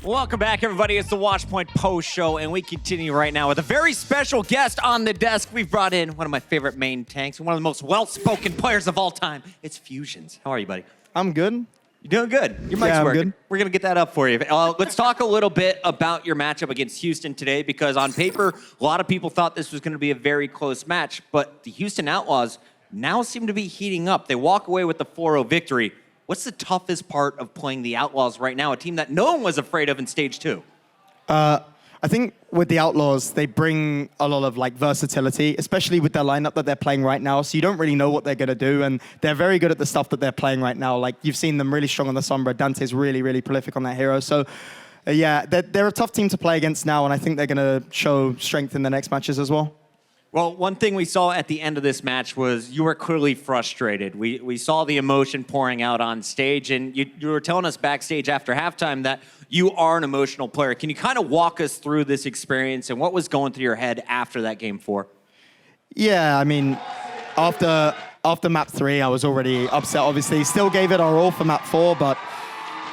Welcome back, everybody. It's the Watchpoint Post Show, and we continue right now with a very special guest on the desk. We've brought in one of my favorite main tanks and one of the most well-spoken players of all time. It's Fusions. How are you, buddy? I'm good. You're doing good. Your mic's working. Good. We're going to get that up for you. Let's talk a little bit about your matchup against Houston today, because on paper, a lot of people thought this was going to be a very close match, but the Houston Outlaws now seem to be heating up. They walk away with the 4-0 victory. What's the toughest part of playing the Outlaws right now, a team that no one was afraid of in Stage 2? I think with the Outlaws, they bring a lot of versatility, especially with their lineup that they're playing right now. So you don't really know what they're going to do, and they're very good at the stuff that they're playing right now. Like, you've seen them really strong on the Sombra. Dante's really, really prolific on that hero. So yeah, they're a tough team to play against now, and I think they're going to show strength in the next matches as well. Well, one thing we saw at the end of this match was you were clearly frustrated. We saw the emotion pouring out on stage, and you were telling us backstage after halftime that you are an emotional player. Can you kind of walk us through this experience and what was going through your head after that Game 4? Yeah, I mean, after map 3, I was already upset, obviously. Still gave it our all for map 4, but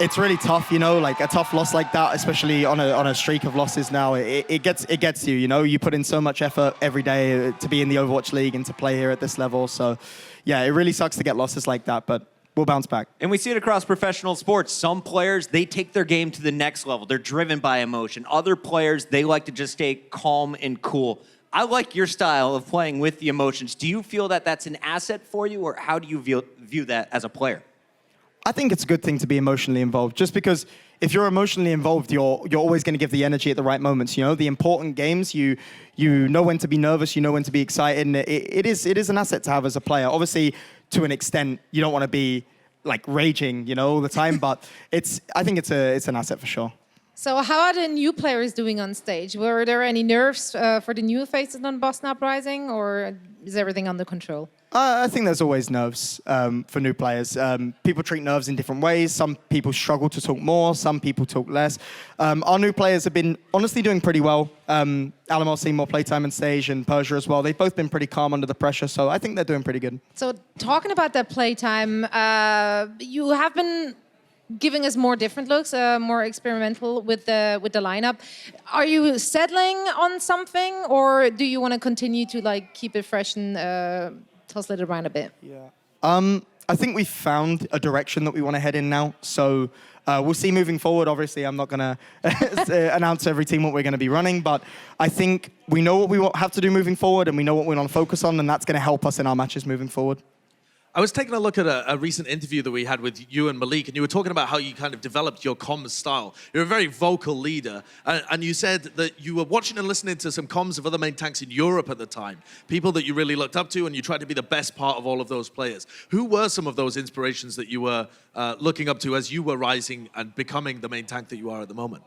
it's really tough, you know, like a tough loss like that, especially on a streak of losses now. It gets you, you know. You put in so much effort every day to be in the Overwatch League and to play here at this level. So, yeah, it really sucks to get losses like that, but we'll bounce back. And we see it across professional sports. Some players, they take their game to the next level. They're driven by emotion. Other players, they like to just stay calm and cool. I like your style of playing with the emotions. Do you feel that that's an asset for you, or how do you view that as a player? I think it's a good thing to be emotionally involved, just because if you're emotionally involved, you're always going to give the energy at the right moments. You know, the important games, you know when to be nervous, you know when to be excited, and it is an asset to have as a player. Obviously, to an extent, you don't want to be like raging, you know, all the time, but I think it's an asset for sure. So how are the new players doing on stage? Were there any nerves for the new faces on Boston Uprising, or is everything under control? I think there's always nerves for new players. People treat nerves in different ways. Some people struggle to talk more. Some people talk less. Our new players have been honestly doing pretty well. Alamel's seen more playtime on stage, and Persia as well. They've both been pretty calm under the pressure, so I think they're doing pretty good. So talking about that playtime, you have been giving us more different looks, more experimental with the lineup. Are you settling on something, or do you want to continue to keep it fresh and tussle it around a bit? Yeah. I think we've found a direction that we want to head in now. So we'll see moving forward. Obviously, I'm not going to announce every team what we're going to be running, but I think we know what we have to do moving forward, and we know what we want to focus on, and that's going to help us in our matches moving forward. I was taking a look at a recent interview that we had with you and Malik, and you were talking about how you kind of developed your comms style. You're a very vocal leader, and you said that you were watching and listening to some comms of other main tanks in Europe at the time, people that you really looked up to, and you tried to be the best part of all of those players. Who were some of those inspirations that you were looking up to as you were rising and becoming the main tank that you are at the moment?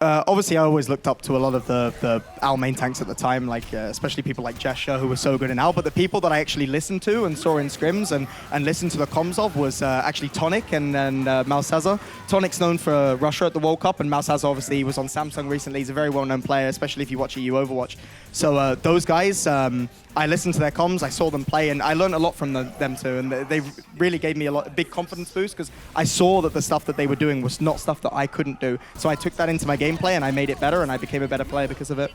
Obviously, I always looked up to a lot of the AL main tanks at the time, especially people like Gesture, who were so good in AL. But the people that I actually listened to and saw in scrims and listened to the comms of was actually Tonic and Malsaza. Tonic's known for Russia at the World Cup, and Malsaza obviously was on Samsung recently. He's a very well-known player, especially if you watch EU Overwatch. So those guys, I listened to their comms, I saw them play, and I learned a lot from them too. And they really gave me a big confidence boost, because I saw that the stuff that they were doing was not stuff that I couldn't do. So I took that into my gameplay, and I made it better, and I became a better player because of it.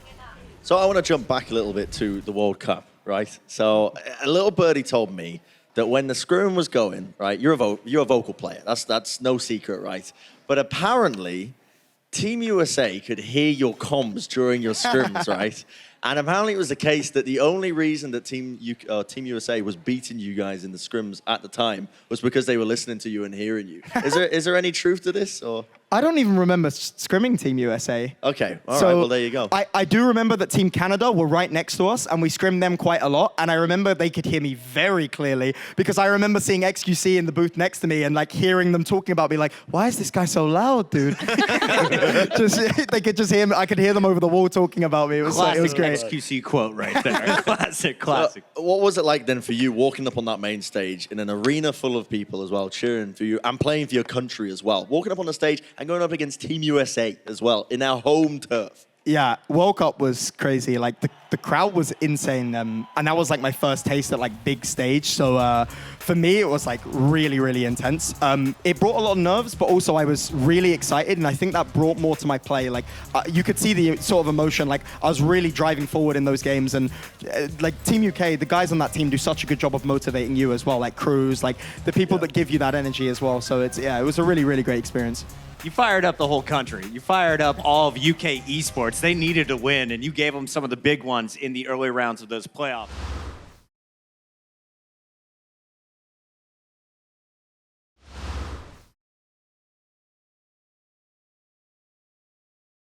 So I want to jump back a little bit to the World Cup, right? So a little birdie told me that when the scrum was going, right, you're a vocal player. That's no secret, right? But apparently, Team USA could hear your comms during your scrims, right? And apparently it was the case that the only reason that Team USA was beating you guys in the scrims at the time was because they were listening to you and hearing you. Is there any truth to this, or? I don't even remember scrimming Team USA. Okay, all right, well, there you go. I do remember that Team Canada were right next to us, and we scrimmed them quite a lot, and I remember they could hear me very clearly, because I remember seeing XQC in the booth next to me and hearing them talking about me, why is this guy so loud, dude? They could just hear me. I could hear them over the wall talking about me. It was great. XQC quote right there. Classic. What was it like then for you walking up on that main stage in an arena full of people as well, cheering for you and playing for your country as well? Walking up on the stage and going up against Team USA as well in our home turf. Yeah, World Cup was crazy. Like the crowd was insane, and that was like my first taste at like big stage. So for me, it was like really, really intense. It brought a lot of nerves, but also I was really excited, and I think that brought more to my play. Like you could see the sort of emotion. Like I was really driving forward in those games, and like Team UK, the guys on that team do such a good job of motivating you as well. Like Cruz, like the people that give you that energy as well. So it was a really, really great experience. You fired up the whole country. You fired up all of UK esports. They needed to win, and you gave them some of the big ones in the early rounds of those playoffs.